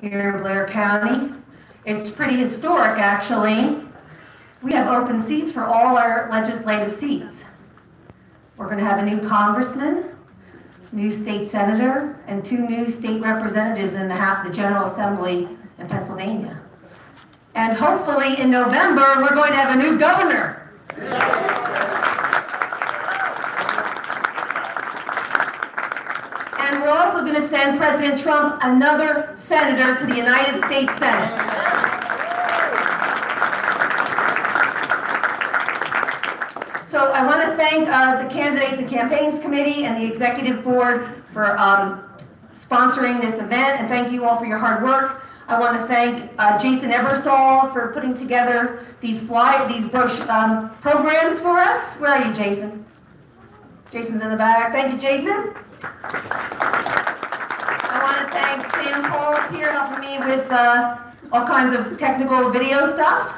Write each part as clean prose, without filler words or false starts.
here in Blair County. It's pretty historic, actually. We have open seats for all our legislative seats. We're going to have a new congressman, new state senator, and 2 new state representatives in the General Assembly in Pennsylvania. And hopefully in November, we're going to have a new governor. And we're also going to send President Trump another senator to the United States Senate. So I want to thank the Candidates and Campaigns Committee and the Executive Board for sponsoring this event, and thank you all for your hard work. I want to thank Jason Ebersol for putting together these programs for us. Where are you, Jason? Jason's in the back. Thank you, Jason. I want to thank Sam Cole here helping me with all kinds of technical video stuff.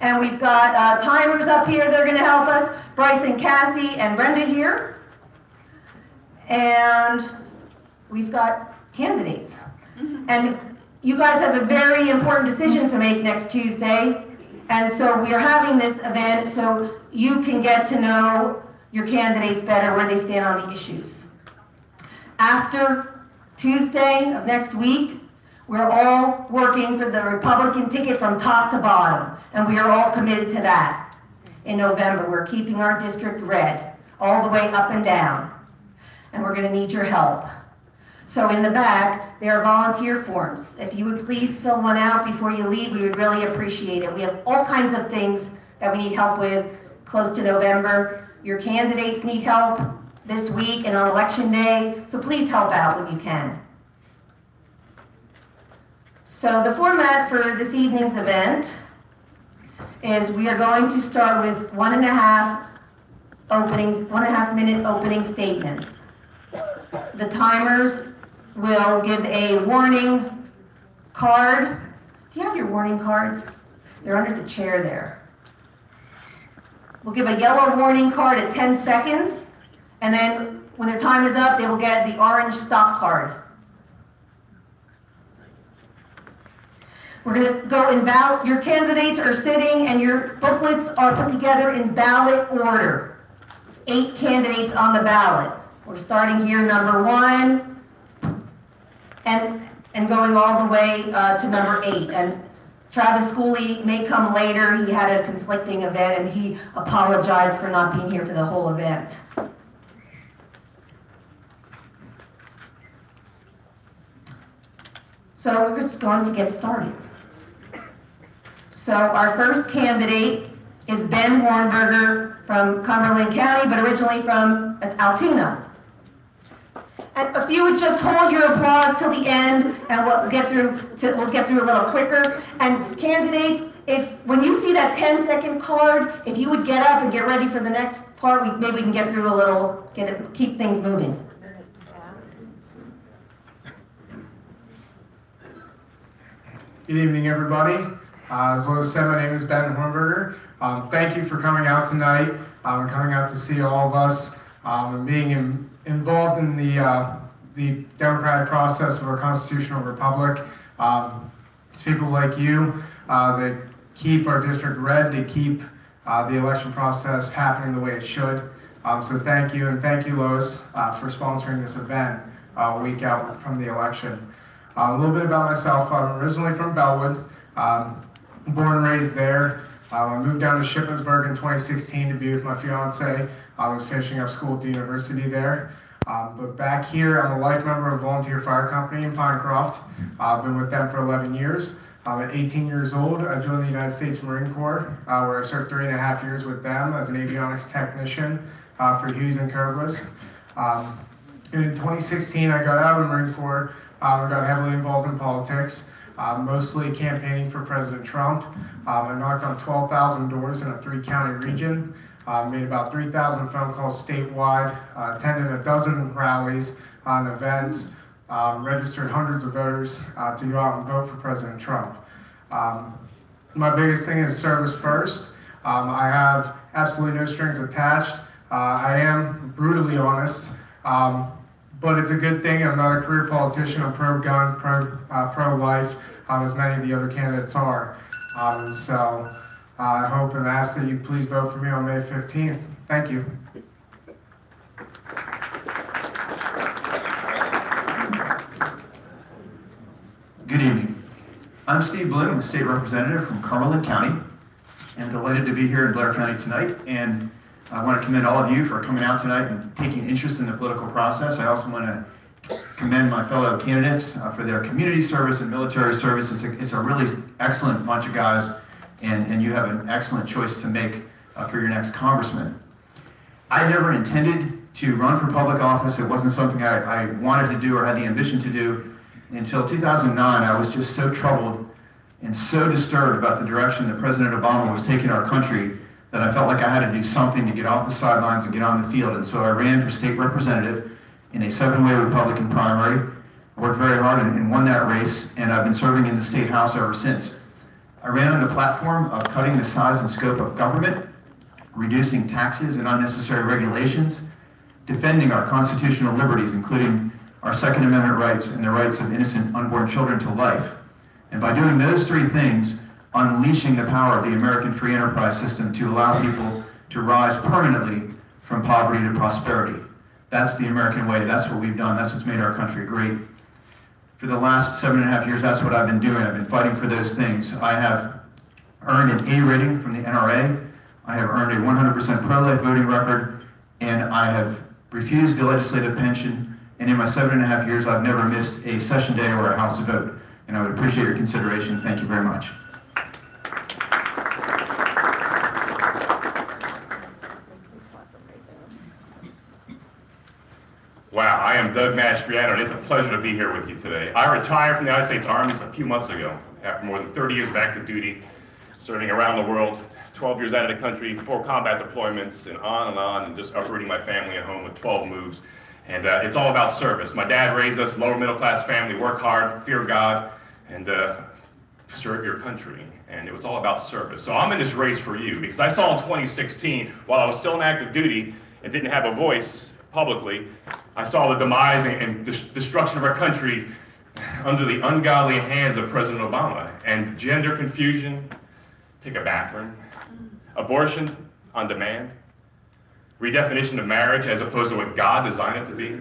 And we've got timers up here that are going to help us. Bryce and Cassie and Brenda here. And we've got candidates. And you guys have a very important decision to make next Tuesday. And so we are having this event so you can get to know your candidates better, where they stand on the issues. After Tuesday of next week, we're all working for the Republican ticket from top to bottom, and we are all committed to that. In November, we're keeping our district red, all the way up and down, and we're going to need your help. So in the back, there are volunteer forms. If you would please fill one out before you leave, we would really appreciate it. We have all kinds of things that we need help with close to November. Your candidates need help this week and on election day, so please help out when you can. So the format for this evening's event is we are going to start with 1.5 minute opening statements. The timers will give a warning card. Do you have your warning cards? They're under the chair there. We'll give a yellow warning card at 10 seconds, and then when their time is up, they will get the orange stop card. We're going to go in ballot. Your candidates are sitting and your booklets are put together in ballot order. 8 candidates on the ballot. We're starting here, number 1, and going all the way to number 8. And Travis Schooley may come later. He had a conflicting event and he apologized for not being here for the whole event. So we're just going to get started. So our first candidate is Ben Hornberger from Cumberland County, but originally from Altoona. And if you would just hold your applause till the end, and we'll get through a little quicker. And candidates, when you see that 10-second card, if you would get up and get ready for the next part, maybe we can get through a little, keep things moving. Good evening, everybody. As Lois said, my name is Ben Hornberger. Thank you for coming out tonight, and coming out to see all of us, and being involved in the democratic process of our constitutional republic. It's people like you that keep our district red, to keep the election process happening the way it should. So thank you, and thank you, Lois, for sponsoring this event a week out from the election. A little bit about myself. I'm originally from Bellwood, born and raised there. I moved down to Shippensburg in 2016 to be with my fiance. I was finishing up school at the university there. But back here, I'm a life member of Volunteer Fire Company in Pinecroft. I've been with them for 11 years. At 18 years old, I joined the United States Marine Corps, where I served 3.5 years with them as an avionics technician for Hughes and Kerglas. In 2016, I got out of the Marine Corps. I got heavily involved in politics, mostly campaigning for President Trump. I knocked on 12,000 doors in a 3-county region, made about 3,000 phone calls statewide, attended a dozen rallies and events, registered hundreds of voters to go out and vote for President Trump. My biggest thing is service first. I have absolutely no strings attached. I am brutally honest. but it's a good thing. I'm not a career politician. I'm pro-gun, pro-life, as many of the other candidates are. So I hope and ask that you please vote for me on May 15th. Thank you. Good evening. I'm Steve Bloom, State Representative from Cumberland County. I'm delighted to be here in Blair County tonight, and I want to commend all of you for coming out tonight and taking interest in the political process. I also want to commend my fellow candidates for their community service and military service. It's a really excellent bunch of guys, and you have an excellent choice to make for your next congressman. I never intended to run for public office. It wasn't something I wanted to do or had the ambition to do. Until 2009, I was just so troubled and so disturbed about the direction that President Obama was taking our country that I felt like I had to do something to get off the sidelines and get on the field. And so I ran for state representative in a 7-way Republican primary. I worked very hard and won that race, and I've been serving in the state house ever since. I ran on the platform of cutting the size and scope of government, reducing taxes and unnecessary regulations, defending our constitutional liberties, including our Second Amendment rights and the rights of innocent unborn children to life. And by doing those 3 things, unleashing the power of the American free enterprise system to allow people to rise permanently from poverty to prosperity. That's the American way. That's what we've done. That's what's made our country great. For the last 7.5 years, that's what I've been doing. I've been fighting for those things. I have earned an A rating from the NRA. I have earned a 100% pro-life voting record, and I have refused the legislative pension. And in my 7.5 years, I've never missed a session day or a House vote. And I would appreciate your consideration. Thank you very much. Wow, I am Doug Mastriano, and it's a pleasure to be here with you today. I retired from the United States Army a few months ago, after more than 30 years of active duty, serving around the world, 12 years out of the country, 4 combat deployments, and just uprooting my family at home with 12 moves. And it's all about service. My dad raised us, lower middle class family, work hard, fear God, and serve your country. And it was all about service. So I'm in this race for you, because I saw in 2016, while I was still in active duty and didn't have a voice publicly, I saw the demise and destruction of our country under the ungodly hands of President Obama. And gender confusion, pick a bathroom, abortion on demand, redefinition of marriage as opposed to what God designed it to be,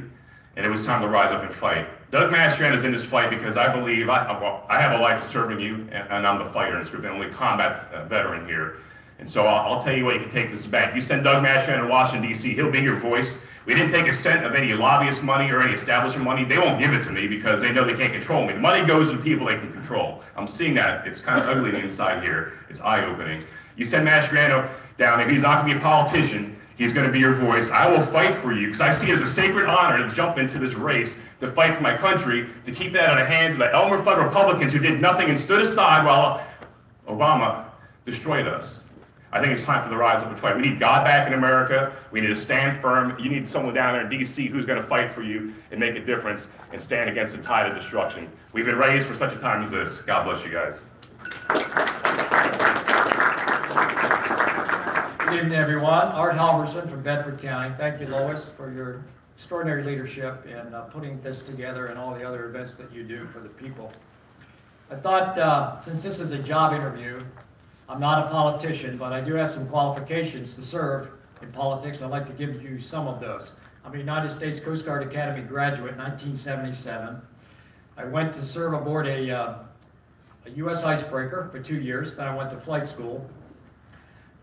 and it was time to rise up and fight. Doug Mastriano is in this fight because I believe I have a life of serving you, and I'm the fighter in this group, and only combat veteran here. And so I'll tell you what you can take this to the bank. You send Doug Mastriano to Washington, D.C., he'll be your voice. We didn't take a cent of any lobbyist money or any establishment money. They won't give it to me because they know they can't control me. The money goes to the people they can control. I'm seeing that. It's kind of ugly on the inside here. It's eye-opening. You send Mastriano down, if he's not going to be a politician, he's going to be your voice. I will fight for you because I see it as a sacred honor to jump into this race, to fight for my country, to keep that out of the hands of the Elmer Fudd Republicans who did nothing and stood aside while Obama destroyed us. I think it's time for the rise up and fight. We need God back in America. We need to stand firm. You need someone down there in D.C. who's going to fight for you and make a difference and stand against the tide of destruction. We've been raised for such a time as this. God bless you guys. Good evening, everyone. Art Halverson from Bedford County. Thank you, Lois, for your extraordinary leadership in putting this together and all the other events that you do for the people. I thought, since this is a job interview, I'm not a politician, but I do have some qualifications to serve in politics. I'd like to give you some of those. I'm a United States Coast Guard Academy graduate in 1977. I went to serve aboard a U.S. icebreaker for 2 years. Then I went to flight school.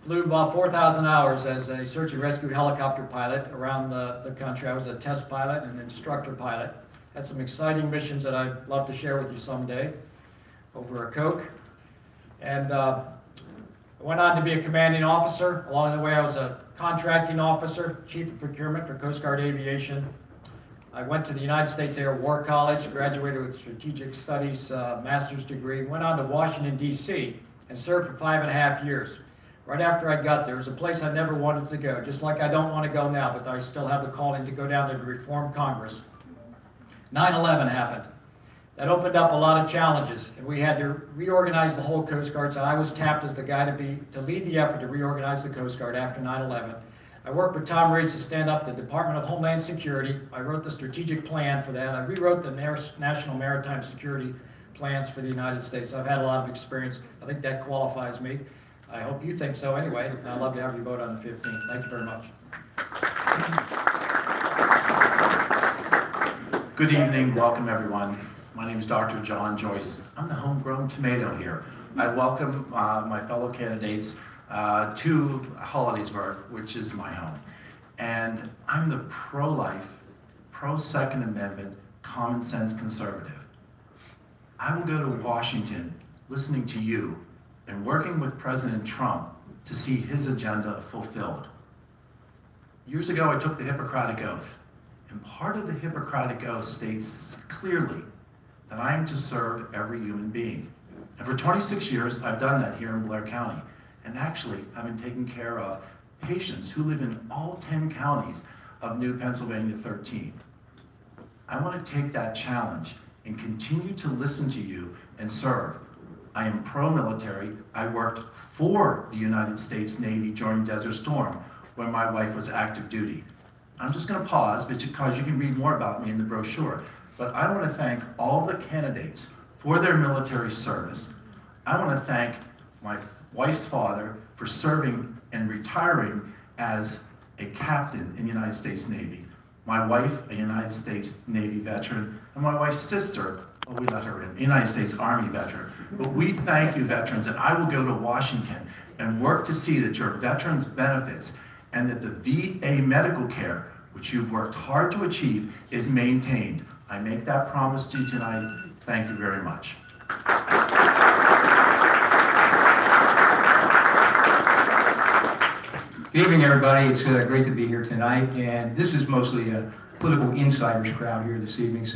Flew about 4,000 hours as a search and rescue helicopter pilot around the country. I was a test pilot and instructor pilot. Had some exciting missions that I'd love to share with you someday over a Coke. And I went on to be a commanding officer. Along the way, I was a contracting officer, chief of procurement for Coast Guard Aviation. I went to the United States Air War College, graduated with strategic studies, master's degree, went on to Washington, D.C., and served for 5.5 years. Right after I got there, it was a place I never wanted to go, just like I don't want to go now, but I still have the calling to go down there to reform Congress. 9/11 happened. That opened up a lot of challenges, and we had to reorganize the whole Coast Guard, so I was tapped as the guy to lead the effort to reorganize the Coast Guard after 9/11. I worked with Tom Reeds to stand up the Department of Homeland Security. I wrote the strategic plan for that. I rewrote the National Maritime Security plans for the United States. I've had a lot of experience. I think that qualifies me. I hope you think so anyway, and I'd love to have you vote on the 15th. Thank you very much. Good evening, welcome everyone. My name is Dr. John Joyce. I'm the homegrown tomato here. I welcome my fellow candidates to Hollidaysburg, which is my home. And I'm the pro-life, pro-Second Amendment, common sense conservative. I will go to Washington listening to you and working with President Trump to see his agenda fulfilled. Years ago, I took the Hippocratic Oath, and part of the Hippocratic Oath states clearly that I am to serve every human being. And for 26 years, I've done that here in Blair County, and actually, I've been taking care of patients who live in all 10 counties of New Pennsylvania 13. I want to take that challenge and continue to listen to you and serve. I am pro-military. I worked for the United States Navy during Desert Storm when my wife was active duty. I'm just going to pause because you can read more about me in the brochure. But I want to thank all the candidates for their military service. I want to thank my wife's father for serving and retiring as a captain in the United States Navy. My wife, a United States Navy veteran, and my wife's sister, oh, we let her in, United States Army veteran. But we thank you, veterans, and I will go to Washington and work to see that your veterans' benefits and that the VA medical care, which you've worked hard to achieve, is maintained. I make that promise to you tonight. Thank you very much. Good evening, everybody. It's great to be here tonight, and this is mostly a political insiders crowd here this evening.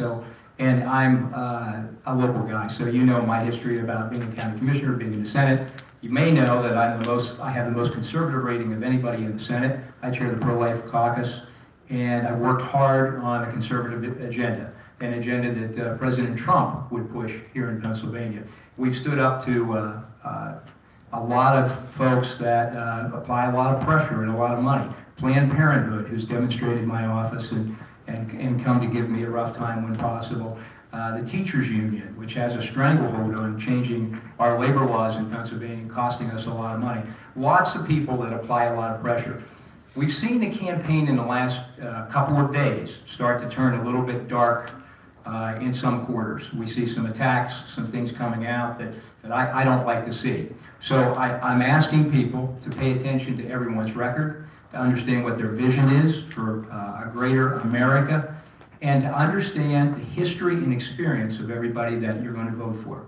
And I'm a local guy, so you know my history about being a county commissioner, being in the Senate. You may know that I have the most conservative rating of anybody in the Senate. I chair the pro-life caucus, and I worked hard on a conservative agenda, an agenda that President Trump would push here in Pennsylvania. We've stood up to a lot of folks that apply a lot of pressure and a lot of money. Planned Parenthood, who's demonstrated my office and come to give me a rough time when possible. The Teachers Union, which has a stranglehold on changing our labor laws in Pennsylvania and costing us a lot of money. Lots of people that apply a lot of pressure. We've seen the campaign in the last couple of days start to turn a little bit dark in some quarters. We see some attacks, some things coming out that I don't like to see. So I'm asking people to pay attention to everyone's record, to understand what their vision is for a greater America, and to understand the history and experience of everybody that you're going to vote for.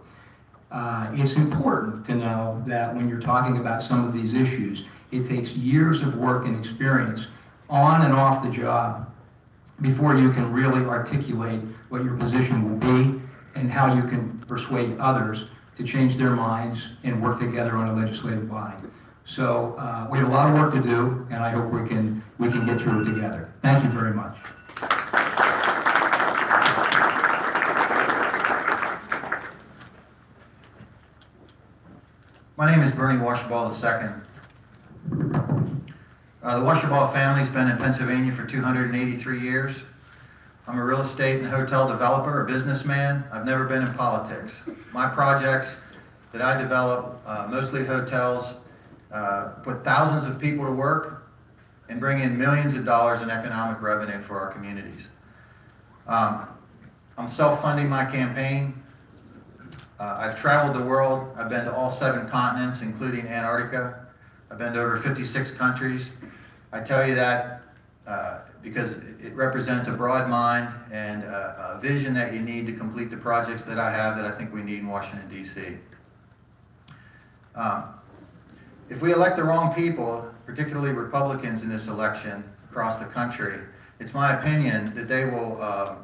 It's important to know that when you're talking about some of these issues, it takes years of work and experience on and off the job before you can really articulate what your position will be and how you can persuade others to change their minds and work together on a legislative body. So we have a lot of work to do, and I hope we can get through it together. Thank you very much. My name is Bernie Washaball II. The Washaball family's been in Pennsylvania for 283 years. I'm a real estate and hotel developer, a businessman. I've never been in politics. My projects that I develop, mostly hotels, put thousands of people to work and bring in millions of dollars in economic revenue for our communities. I'm self-funding my campaign. I've traveled the world. I've been to all 7 continents, including Antarctica. I've been to over 56 countries. I tell you that because it represents a broad mind and a vision that you need to complete the projects that I have that I think we need in Washington, D.C. If we elect the wrong people, particularly Republicans in this election across the country, it's my opinion that they will